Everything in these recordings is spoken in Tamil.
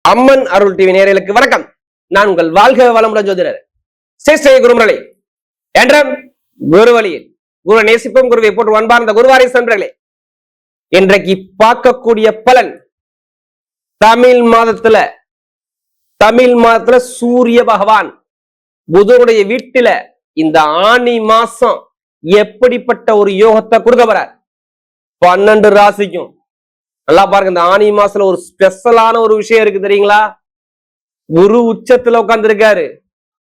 அம்மன் அருள் டிவி நேயர்களுக்கு வணக்கம். நான் உங்கள் வாழ்க வளமுடன் ஜோதிடர் சேஷ்டை குருமரலை என்ற குரு வழியில் குரு நேசிப்பும் குருவை போட்டு அன்பார்ந்த குருவாரி நண்பர்களே, இன்றைக்கு பார்க்கக்கூடிய பலன் தமிழ் மாதத்துல சூரிய பகவான் புதனுடைய வீட்டுல இந்த ஆனி மாசம் எப்படிப்பட்ட ஒரு யோகத்தை கொடுக்க போறார் 12 ராசிக்கும். நல்லா பாருங்க, இந்த ஆனி மாசத்துல ஒரு ஸ்பெஷலான ஒரு விஷயம் இருக்கு தெரியுங்களா? குரு உச்சத்துல உட்கார்ந்து இருக்காரு.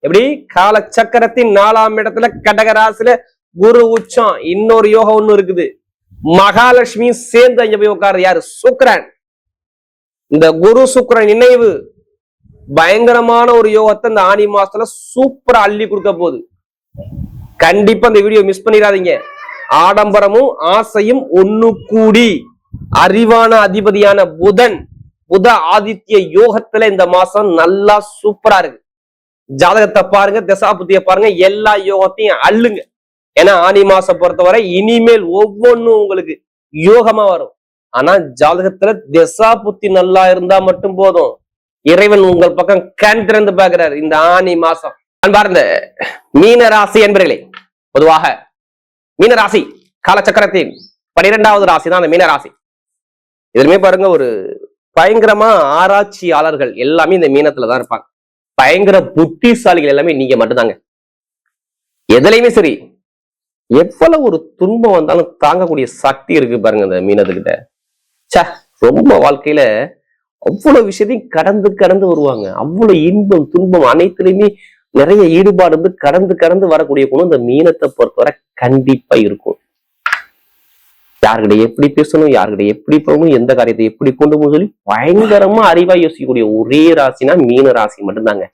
எப்படி? கால சக்கரத்தின் 4ஆம் இடத்துல கடக ராசியில குரு உச்சம். இன்னொரு யோகம் ஒண்ணு இருக்குது, மகாலட்சுமி சேர்ந்து அங்க போய் உட்காரு. யாரு? சுக்கிரன். இந்த குரு சுக்கிரன் இணைவு பயங்கரமான ஒரு யோகத்தை இந்த ஆனி மாசத்துல சூப்பரா அள்ளி கொடுக்க போகுது. கண்டிப்பா இந்த வீடியோ மிஸ் பண்ணிடாதீங்க. ஆடம்பரமும் ஆசையும் ஒண்ணு கூடி அறிவான அதிபதியான புத ஆதித்ய யோகத்துல இந்த மாசம் நல்லா சூப்பரா இருக்கு. ஜாதகத்தை பாருங்க, தசாபுத்திய பாருங்க, எல்லா யோகத்தையும் அள்ளுங்க. ஏன்னா ஆனி மாசம் பொறுத்தவரை இனிமேல் ஒவ்வொன்னும் உங்களுக்கு யோகமா வரும். ஆனா ஜாதகத்துல தசாபுத்தி நல்லா இருந்தா மட்டும் போதும். இறைவன் உங்கள் பக்கம் கண் திறந்து பார்க்கிறார் இந்த ஆனி மாசம். அன்பார்ந்த மீன ராசி என்பர்களே, பொதுவாக மீன ராசி காலச்சக்கரத்தின் 12வது ராசி தான் அந்த மீன ராசி. இதுலயுமே பாருங்க, ஒரு பயங்கரமா ஆராய்ச்சியாளர்கள் எல்லாமே இந்த மீனத்துலதான் இருப்பாங்க. பயங்கர புத்திசாலிகள் எல்லாமே நீங்க மட்டும்தாங்க. எதுலையுமே சரி, எவ்வளவு ஒரு துன்பம் வந்தாலும் தாங்கக்கூடிய சக்தி இருக்கு பாருங்க இந்த மீனத்துக்கிட்ட. ரொம்ப வாழ்க்கையில அவ்வளவு விஷயத்தையும் கடந்து வருவாங்க. அவ்வளவு இன்பம் துன்பம் அனைத்துலயுமே நிறைய ஈடுபாடு வந்து கடந்து வரக்கூடிய குணம் இந்த மீனத்தை பொறுத்தவரை கண்டிப்பா இருக்கும். யார்கிட்ட எப்படி பேசணும், யார்கிட்ட எப்படி போகணும், எந்த காரியத்தை எப்படி கொண்டு போகணும் சொல்லி பயங்கரமா அறிவா யோசிக்கக்கூடிய ஒரே ராசினா மீன ராசி மட்டும்தாங்க.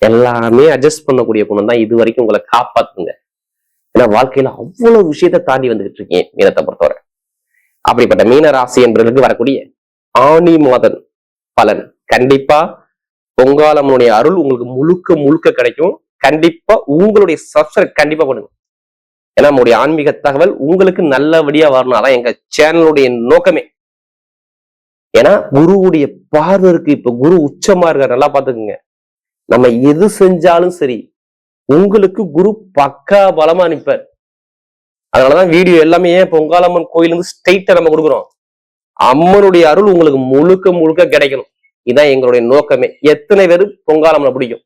எல்லாமே அட்ஜஸ்ட் பண்ணக்கூடிய குணம் தான் இது வரைக்கும் உங்களை காப்பாத்துங்க. ஏன்னா வாழ்க்கையில அவ்வளவு விஷயத்த தாண்டி வந்துகிட்டு இருக்கீங்க மீனத்தை பொறுத்தவரை. அப்படிப்பட்ட மீன ராசி என்பதற்கு வரக்கூடிய ஆனி மாதன் பலன் கண்டிப்பா பொங்காலம்மனுடைய அருள் உங்களுக்கு முழுக்க கிடைக்கும். கண்டிப்பா உங்களுடைய சப்ஸ்கிரைப் கண்டிப்பா பண்ணுங்க. ஏன்னா நம்முடைய ஆன்மீக தகவல் உங்களுக்கு நல்லபடியா வரணும். அதான் எங்க சேனலுடைய நோக்கமே. ஏன்னா குருவுடைய பார்வை இருக்கு. இப்ப குரு உச்சமா இருக்காரு, நல்லா பாத்துக்குங்க. நம்ம எது செஞ்சாலும் சரி உங்களுக்கு குரு பக்கா பலமா நிற்பார். அதனாலதான் வீடியோ எல்லாமே ஏன் பொங்காலம்மன் கோயில இருந்து ஸ்ட்ரெயிட்டா நம்ம கொடுக்குறோம். அம்மனுடைய அருள் உங்களுக்கு முழுக்க கிடைக்கணும். இதான் எங்களுடைய நோக்கமே. எத்தனை பேரு பொங்காலம்மனை பிடிக்கும்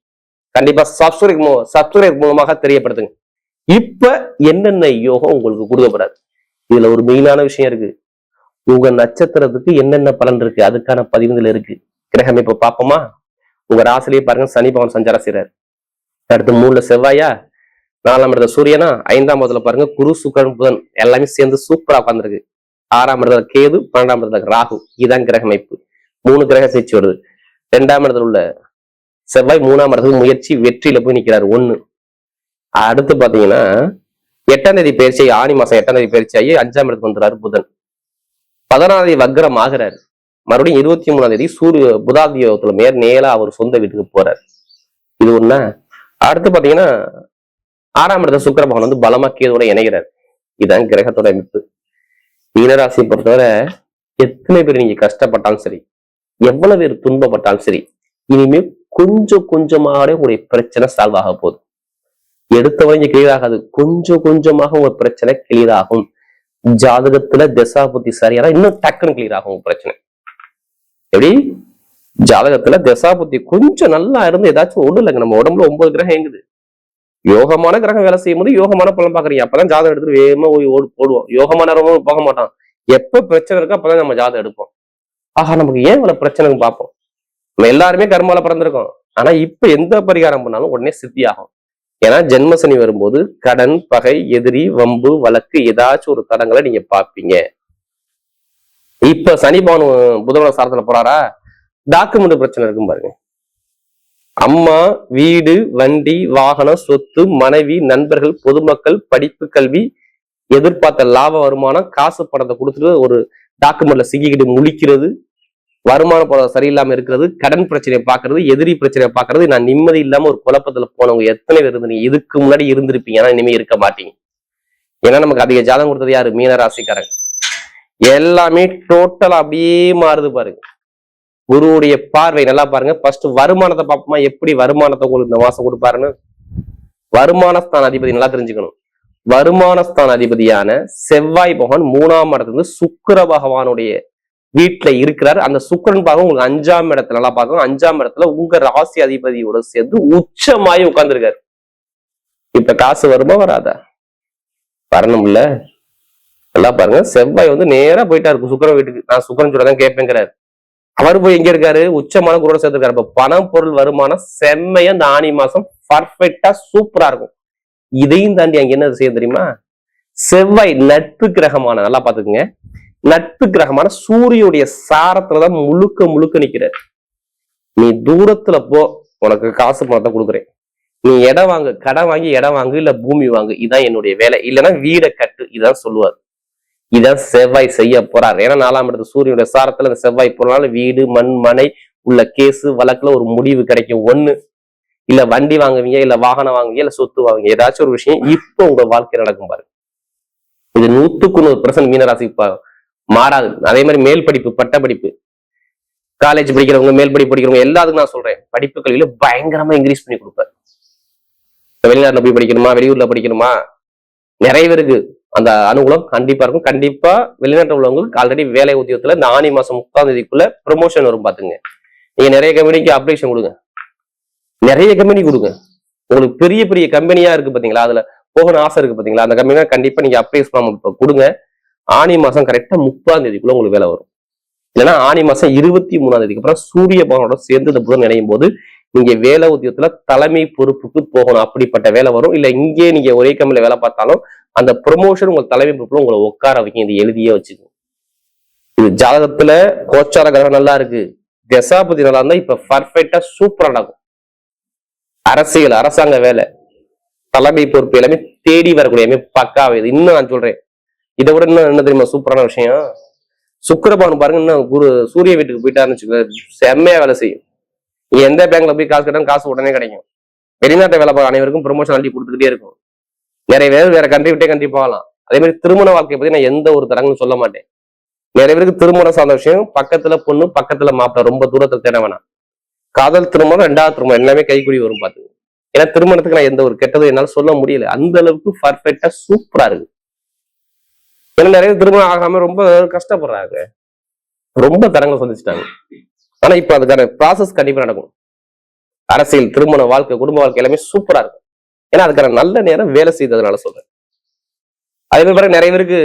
கண்டிப்பா சப்ஸ்கிரைப் மூலமாக தெரியப்படுத்துங்க. இப்ப என்னென்ன யோகம் உங்களுக்கு கொடுக்கப்படாது. இதுல ஒரு மெயினான விஷயம் இருக்கு. உங்க நட்சத்திரத்துக்கு என்னென்ன பலன் இருக்கு அதுக்கான பதிவுகள் இருக்கு. கிரகம் இப்ப பாப்போமா? உங்க ராசிலேயே பாருங்க, சனி பகவான் சஞ்சாரம் செய்றாரு. அடுத்து 3ல செவ்வாயா, 4ஆம் இடத்துல சூரியனா, 5ஆம் இடத்துல பாருங்க குரு சுக்கிரன் புதன் எல்லாமே சேர்ந்து சூப்பரா உட்கார்ந்துருக்கு. 6ஆம் இடத்துல கேது, 12ஆம் இடத்துல ராகு. இதுதான் கிரக அமைப்பு. 3 கிரக சேர்ச்சி வருது. 2ஆம் இடத்துல உள்ள செவ்வாய் 3ஆம் இடத்துக்கு முயற்சி வெற்றியில போய் நிக்கிறாரு 1. அடுத்து பாத்தீங்கன்னா 8ஆம் தேதி பயிற்சி, ஆனி மாசம் 8ஆம் தேதி பயிற்சி ஆகி 5ஆம் இடத்துக்கு வந்துறாரு புதன். 14ஆம் தேதி வக்ரம் ஆகிறாரு. மறுபடியும் 23ஆம் தேதி புதாதியோகத்துல நேரா அவர் சொந்த வீட்டுக்கு போறாரு. இது ஒண்ணா. அடுத்து பாத்தீங்கன்னா 6ஆம் இடத்துல சுக்கிர பகவான் வந்து பலமா கேதோட இணைகிறார். இதுதான் கிரகத்தோட அமைப்பு. மீனராசியை பொறுத்தவரை எத்தனை பேர் நீங்க கஷ்டப்பட்டாலும் சரி, எவ்வளவு பேர் துன்பப்பட்டாலும் சரி, இனிமே கொஞ்சமாக உங்களுடைய பிரச்சனை சால்வ் ஆக போகுது. எடுத்தவரை கிளியர் ஆகாது, கொஞ்சமாக உங்க பிரச்சனை கிளியர் ஆகும். ஜாதகத்துல தசாபுத்தி சரியான இன்னும் டக்குன்னு கிளியர் ஆகும் உங்க பிரச்சனை. எப்படி? ஜாதகத்துல தசாபுத்தி கொஞ்சம் நல்லா இருந்து ஏதாச்சும் ஒண்ணு இல்லைங்க. நம்ம உடம்புல 9 கிரகம் இயங்குது. யோகமான கிரகம் வேலை செய்யும் போது யோகமான பலன் பாக்குறீங்க. அப்பதான் ஜாதகம் எடுத்துட்டு வேகமா ஓடுவோம். யோகமான போக மாட்டான். எப்ப பிரச்சனை இருக்கோ அப்பதான் நம்ம ஜாதகம் எடுப்போம். ஆஹா, நமக்கு ஏன் இவ்வளவு பிரச்சனைன்னு பார்ப்போம். நம்ம எல்லாருமே கர்மால பிறந்திருக்கோம். ஆனா இப்ப எந்த பரிகாரம் பண்ணாலும் உடனே சித்தி ஆகும். ஏன்னா ஜென்மசனி வரும்போது கடன், பகை, எதிரி, வம்பு, வழக்கு ஏதாச்சும் ஒரு தடங்களை நீங்க பார்ப்பீங்க. இப்ப சனி பகவான் புதனோட சாரத்துல போறாரா, டாக்குமெண்ட் பிரச்சனை இருக்கும் பாருங்க. அம்மா, வீடு, வண்டி, வாகனம், சொத்து, மனைவி, நண்பர்கள், பொதுமக்கள், படிப்பு, கல்வி, எதிர்பார்த்த லாப வருமானம், காசு பணத்தை கொடுத்துட்டு ஒரு டாக்குமெண்ட்ல சிக்கிக்கிட்டு முழிக்கிறது, வருமான படம் சரியில்லாம இருக்கிறது, கடன் பிரச்சனையை பாக்குறது, எதிரி பிரச்சனையை பாக்குறது, நான் நிம்மதி இல்லாம ஒரு குழப்பத்துல போனவங்க எத்தனை பேர் இருந்தீங்க? இதுக்கு முன்னாடி இருந்திருப்பீங்க, ஆனா இனிமே இருக்க மாட்டீங்க. ஏன்னா நமக்கு அதிக ஜாதகம் கொடுத்தது யாரு? மீன ராசிக்காரங்க. எல்லாமே டோட்டலா அப்படியே மாறுது பாருங்க. குருவுடைய பார்வை நல்லா பாருங்க. ஃபர்ஸ்ட் வருமானத்தை பார்ப்போமா, எப்படி வருமானத்தை உங்களுக்கு இந்த மாசம் கொடுப்பாருன்னு. வருமானஸ்தான அதிபதி நல்லா தெரிஞ்சுக்கணும். வருமானஸ்தான அதிபதியான செவ்வாய் பகவான் 3ஆம் இடத்துல சுக்கிர பகவானுடைய வீட்டுல இருக்கிறார். அந்த சுக்கிரன் பாகம் உங்களுக்கு 5ஆம் இடத்துல நல்லா பார்க்கணும். 5ஆம் இடத்துல உங்க ராசி அதிபதியோட சேர்ந்து உச்சமாயி உட்கார்ந்துருக்காரு. இப்ப காசு வருமா வராதா? வரணும்ல. நல்லா பாருங்க, செவ்வாய் நேரா போயிட்டாரு சுக்கிரன் வீட்டுக்கு. நான் சுக்கிரன் சொல்லதான் கேட்பேங்கிறாரு. அவர் போய் எங்க இருக்காரு? உச்சமான குருவோட சேர்த்திருக்காரு. இப்ப பணம் பொருள் வருமானம் செம்மையா இந்த ஆனி மாசம் பர்ஃபெக்டா சூப்பரா இருக்கும். இதையும் தாண்டி அங்க என்ன செய்ய தெரியுமா? செவ்வாய் நட்பு கிரகமான, நல்லா பாத்துக்குங்க, நட்பு கிரகமான சூரியனுடைய சாரத்துலதான் முழுக்க முழுக்க நிக்கிறார். நீ தூரத்துல போ, உனக்கு காசு பணத்தை கொடுக்குறேன். நீ இடம் வாங்கு, கடன் வாங்கி இடம் வாங்கு, இல்ல பூமி வாங்கு, இதான் என்னுடைய வேலை. இல்லைன்னா வீடை கட்டு, இதான் சொல்லுவார். இதான் செவ்வாய் செய்ய போறார். ஏன்னா 4ஆம் இடத்து சூரியனுடைய சாரத்துல இந்த செவ்வாய் போறனால வீடு மண் மனை உள்ள கேசு வழக்குல ஒரு முடிவு கிடைக்கும். ஒண்ணு இல்ல வண்டி வாங்குவீங்க, இல்ல வாகனம் வாங்குவீங்க, இல்ல சொத்து வாங்குவீங்க, ஏதாச்சும் ஒரு விஷயம் இப்ப உங்க வாழ்க்கை நடக்கும் பாருங்க. இது 100% மீனராசி மாறாது. அதே மாதிரி மேல் படிப்பு, பட்ட படிப்பு, காலேஜ் படிக்கிறவங்க, மேல் படிப்பு படிக்கிறவங்க எல்லாத்துக்கும் நான் சொல்றேன், படிப்பு கல்வியில பயங்கரமா இன்க்ரீஸ் பண்ணி கொடுப்பாரு. வெளிநாட்டுல போய் படிக்கணுமா, வெளியூர்ல படிக்கணுமா, நிறைய பேருக்கு அந்த அனுகூலம் கண்டிப்பா இருக்கும். கண்டிப்பா வெளிநாட்டுல உள்ளவங்களுக்கு ஆல்ரெடி வேலை உத்தியோகத்துல இந்த ஆனி மாசம் 30ஆம் தேதிக்குள்ள ப்ரொமோஷன் வரும் பாத்துங்க. நீங்க நிறைய கம்பெனிக்கு அப்ளிகேஷன் கொடுங்க, நிறைய கம்பெனி கொடுங்க. உங்களுக்கு பெரிய பெரிய கம்பெனியா இருக்கு பாத்தீங்களா, அதுல போகணும் ஆசை இருக்கு பாத்தீங்களா, அந்த கம்பெனி கண்டிப்பா நீங்க அப்ளிகேஷன் ஃபார்ம் கொடுங்க. ஆனி மாசம் கரெக்டா 30ஆம் தேதிக்குள்ள உங்களுக்கு வேலை வரும். இல்லைன்னா ஆனி மாசம் 23ஆம் தேதிக்கு அப்புறம் சூரிய பகவானோட சேர்ந்து இந்த புதன் இணையும் போது நீங்க வேலை உத்தியோகத்துல தலைமை பொறுப்புக்கு போகணும். அப்படிப்பட்ட வேலை வரும். இல்ல இங்கே நீங்க ஒரே கம்பெனில வேலை பார்த்தாலும் அந்த ப்ரொமோஷன் உங்க தலைமை பொறுப்புல உங்களை உட்கார வைக்கும். இது எழுதியே வச்சுக்கோங்க. இது ஜாதகத்துல கோச்சார கிரகம் நல்லா இருக்கு, தசாபதி நல்லா இருந்தா இப்ப பர்ஃபெக்டா சூப்பரா நடக்கும். அரசியல், அரசாங்க வேலை, தலைமை பொறுப்பு எல்லாமே தேடி வரக்கூடிய பக்காவே. இன்னும் நான் சொல்றேன், இதை விட இன்னும் என்ன தெரியுமா சூப்பரான விஷயம்? சுக்கிரபவன் பாருங்க, இன்னும் சூரிய வீட்டுக்கு போயிட்டாருன்னு வச்சுக்கோங்க, செம்மையா வேலை செய்யும். நீ எந்த பேங்க்ல போய் காசு கேட்டாலும் காசு உடனே கிடைக்கும். வெளிநாட்டை வேலை பார்க்க அனைவருக்கும் ப்ரொமோஷன் அள்ளி கொடுத்துக்கிட்டே இருக்கும். நிறைய பேர் வேற கண்ட்ரி விட்டே கண்ட்ரி போகலாம். அதே மாதிரி திருமண வாழ்க்கையை பத்தி நான் எந்த ஒரு தரங்களும் சொல்ல மாட்டேன். நிறைய பேருக்கு திருமணம் சார்ந்த விஷயம், பக்கத்துல பொண்ணு பக்கத்துல மாப்பிள்ள, ரொம்ப தூரத்துல தேட வேணாம். காதல் திருமணம், 2வது திருமணம் எல்லாமே கைக்கூடி வரும் பாத்துங்க. ஏன்னா திருமணத்துக்கு நான் எந்த ஒரு கெட்டதும் என்னால சொல்ல முடியல. அந்த அளவுக்கு பர்ஃபெக்டா சூப்பரா இருக்கு. ஏன்னா நிறைய திருமணம் ஆகாம ரொம்ப கஷ்டப்படுறாங்க, ரொம்ப தரங்களை சந்திச்சுட்டாங்க. ஆனா இப்ப அதுக்கான ப்ராசஸ் கண்டிப்பா நடக்கும். அரசியல், திருமண வாழ்க்கை, குடும்ப வாழ்க்கை எல்லாமே சூப்பரா இருக்கும். ஏன்னா அதுக்கான நல்ல நேரம் வேலை செய்ததுனால சொல்றேன். அதே மாதிரி பாருங்க, நிறைய பேருக்கு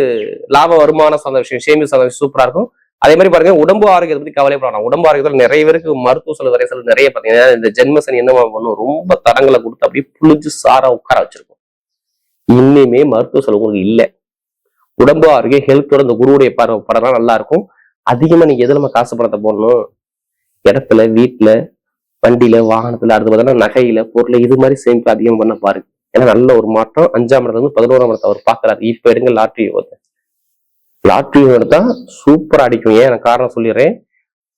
லாப வருமானம் சார்ந்த விஷயம், சேமி சார்ந்த விஷயம் சூப்பரா இருக்கும். அதே மாதிரி பாருங்க, உடம்பு ஆரோக்கியத்தை பத்தி கவலைப்படலாம். உடம்பு ஆரோக்கியத்தில் நிறைய பேருக்கு மருத்துவ செலவு வரை செலவு நிறைய பாத்தீங்கன்னா இந்த ஜென்மசனி என்ன பண்ணும், ரொம்ப தரங்களை கொடுத்து அப்படியே புளிஞ்சு சாரா உட்கார வச்சிருக்கும். இன்னுமே மருத்துவ செலவு உங்களுக்கு இல்லை. உடம்பு ஆரோக்கியம், ஹெல்த்தோட இந்த குருவுடைய படம் நல்லா இருக்கும். அதிகமா நீங்க எதுல நம்ம காசு பணத்தை போடணும்? இடத்துல, வீட்டுல, வண்டியில, வாகனத்துல, அடுத்து பார்த்தீங்கன்னா நகையில, பொருளை, இது மாதிரி சேமிப்பு அதிகம் பண்ண பாருங்க. ஏன்னா நல்ல ஒரு மாற்றம். 5ஆம் இடத்துல இருந்து 11ஆம் இடத்தை அவர் பாக்குறாரு. இப்ப எடுங்க லாட்ரி யோகத்தை. லாட்ரி எடுத்தா சூப்பரா அடிக்கும். ஏன் நான் காரணம் சொல்லிடுறேன்,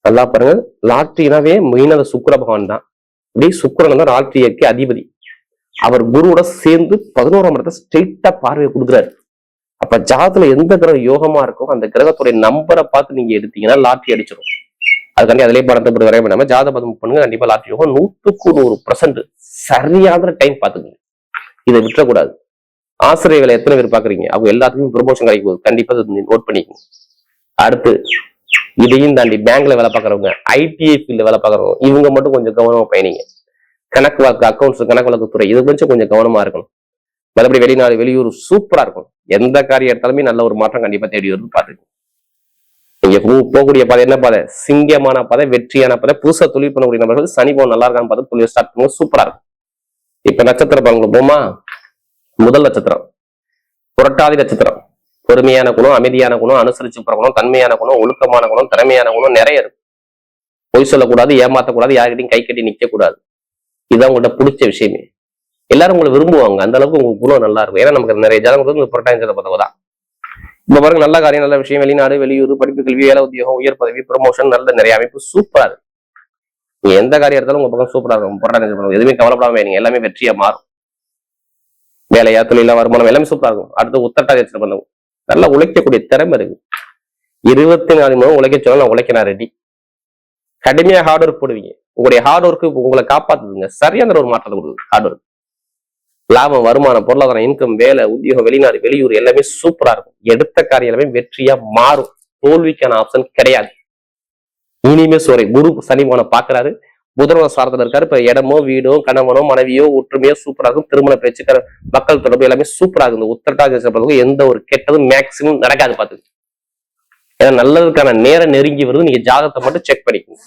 நல்லா பாருங்க. லாட்ரினாவே மெயினாக சுக்கிர பகவான் தான். இப்படி சுக்கிரன் தான் லாட்ரிக்கு அதிபதி. அவர் குருவோட சேர்ந்து 11ஆம் இடத்தை ஸ்ட்ரெயிட்டா பார்வையை கொடுக்குறாரு. அப்ப ஜாதத்துல எந்த கிரகம் யோகமா இருக்கோ அந்த கிரகத்துடைய நம்பரை பார்த்து நீங்க எடுத்தீங்கன்னா லாட்ரி அடிச்சிடும். அதுக்காண்டி அதிலே படத்தை இப்படி வரைய பண்ணாம ஜாதகம் பண்ணுங்க, கண்டிப்பா லாட்ரி யோகம் 100% சரியான டைம் பாத்துக்கங்க. இதை விட்டுறக்கூடாது. ஆசிரியர்களை எத்தனை பேர் பாக்குறீங்க, அவங்க எல்லாத்துக்கும் ப்ரொமோஷன் கிடைக்கும் போது கண்டிப்பா நோட் பண்ணிக்கோங்க. அடுத்து இதையும் தாண்டி பேங்க்ல வேலை பார்க்கறவங்க, ஐடிஐ ஃபீல்ட்ல வேலை பார்க்கறவங்க, இவங்க மட்டும் கொஞ்சம் கவனமா பயணிங்க. கணக்கு வழக்கு, அக்கௌண்ட்ஸ், கணக்கு வழக்கு துறை, இது கொஞ்சம் கவனமா இருக்கணும். மறுபடி வெளிநாடு, வெளியூர் சூப்பரா இருக்கும். எந்த காரியம் எடுத்தாலுமே நல்ல ஒரு மாற்றம் கண்டிப்பா தேடி வருது பாத்துக்கோங்க. நீங்க போகக்கூடிய பாதை என்ன பாதை? சிங்கமான பாதை, வெற்றியான பாதை. புதுசா தொழில் பண்ணக்கூடிய நபர்கள் சனி பவன் நல்லா இருக்கான்னு பார்த்து தொழில் ஸ்டார்ட் பண்ணுங்க, சூப்பரா இருக்கும். இப்ப நட்சத்திர பலன்கள் போமா. முதல் நட்சத்திரம் புரட்டாதி நட்சத்திரம். பொறுமையான குணம், அமைதியான குணம், அனுசரிச்சு போறணும், தன்மையான குணம், ஒழுக்கமான குணம், திறமையான குணம் நிறைய இருக்கு. பொய் சொல்லக்கூடாது, ஏமாத்தக்கூடாது, யார்கிட்டையும் கை கட்டி நிக்க கூடாது. இதுதான் உங்கள்கிட்ட பிடிச்ச விஷயமே. எல்லாரும் உங்களை விரும்புவாங்க, அந்த அளவுக்கு உங்க குணம் நல்லா இருக்கும். ஏன்னா நமக்கு நிறைய ஜனங்கள் இந்த புரட்டாதி பார்த்தவதான். இப்ப பாருங்க, நல்ல காரியம், நல்ல விஷயம், வெளிநாடு, வெளியூர், படிப்பு, கல்வி, வேலை உத்தியோகம், உயர் பதவி, ப்ரொமோஷன், நல்ல நிறைய அமைப்பு சூப்பரா இருக்கு. நீங்க எந்த காரியம் எடுத்தாலும் உங்க பக்கம் சூப்பரா இருக்கும். புரட்டாதி எதுவுமே கவலைப்படாம நீங்க எல்லாமே வெற்றியா மாறும். வேலையா, தொழிலா, வருமானம் எல்லாமே சூப்பரா இருக்கும். அடுத்து உத்தட்டாதி நட்சத்திரம், நல்லா உழைக்கக்கூடிய திறமை இருக்கு. 24 மணி நேரம் உழைக்க சொன்னா நான் உழைக்க நான் ரெடி. கடுமையா ஹார்ட் ஒர்க் போடுவீங்க. உங்களுடைய ஹார்ட் ஒர்க்கு உங்களை காப்பாத்துதுங்க. சரியான ஒரு மாற்றத்தை கொடுக்குது ஹார்ட் ஒர்க். லாபம், வருமானம், பொருளாதாரம், இன்கம், வேலை, உத்தியோகம், வெளிநாடு, வெளியூர் எல்லாமே சூப்பரா இருக்கும். எடுத்த காரியம் எல்லாமே வெற்றியா மாறும். தோல்விக்கான ஆப்ஷன் கிடையாது. இனிமே சோரை குரு சனிமான பாக்குறாரு. புதனோட சாரத்துல இருக்காரு. இப்ப இடமோ, வீடோ, கணவனோ, மனைவியோ, ஒற்றுமையோ சூப்பரா இருக்கும். திருமண பேச்சு, மக்கள் தொடர்பு எல்லாமே சூப்பரா இருக்கும். உத்திரட்டாதி எந்த ஒரு கெட்டதும் மேக்சிமம் நடக்காது பாத்துக்கு. ஏன்னா நல்லதுக்கான நேரம் நெருங்கி வருது. நீங்க ஜாதகத்தை மட்டும் செக் பண்ணிக்கணும்.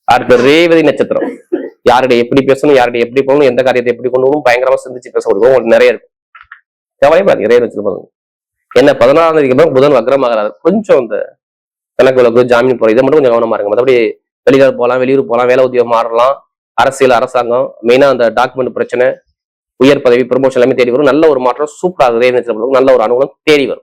அடுத்த ரேவதி நட்சத்திரம். யாருடைய எப்படி பேசணும், யாருடைய எப்படி போகணும், எந்த காரியத்தை எப்படி கொண்டு வரணும் பயங்கரமா சிந்திச்சு பேச முடியும். உங்களுக்கு நிறைய இருக்கும். கவலையே நிறைய நட்சத்திரம். என்ன 14ஆம் தேதிக்கு புதன் வக்ரமாகிறாரு. கொஞ்சம் இந்த கணக்கு விளக்கு, ஜாமீன் போற இதை மட்டும் கொஞ்சம் கவனமா இருங்க. மற்றபடி வெளிநாடு போகலாம், வெளியூர் போகலாம், வேலை உத்தியோகம் மாறலாம், அரசியல், அரசாங்கம், மெயினா அந்த டாக்குமெண்ட் பிரச்சனை, உயர் பதவி, ப்ரமோஷன் எல்லாமே தேடி வரும். நல்ல ஒரு மாற்றம் சூப்பராக ரேவதி நட்சத்திரம் நல்ல ஒரு அனுகூலம் தேடி வரும்.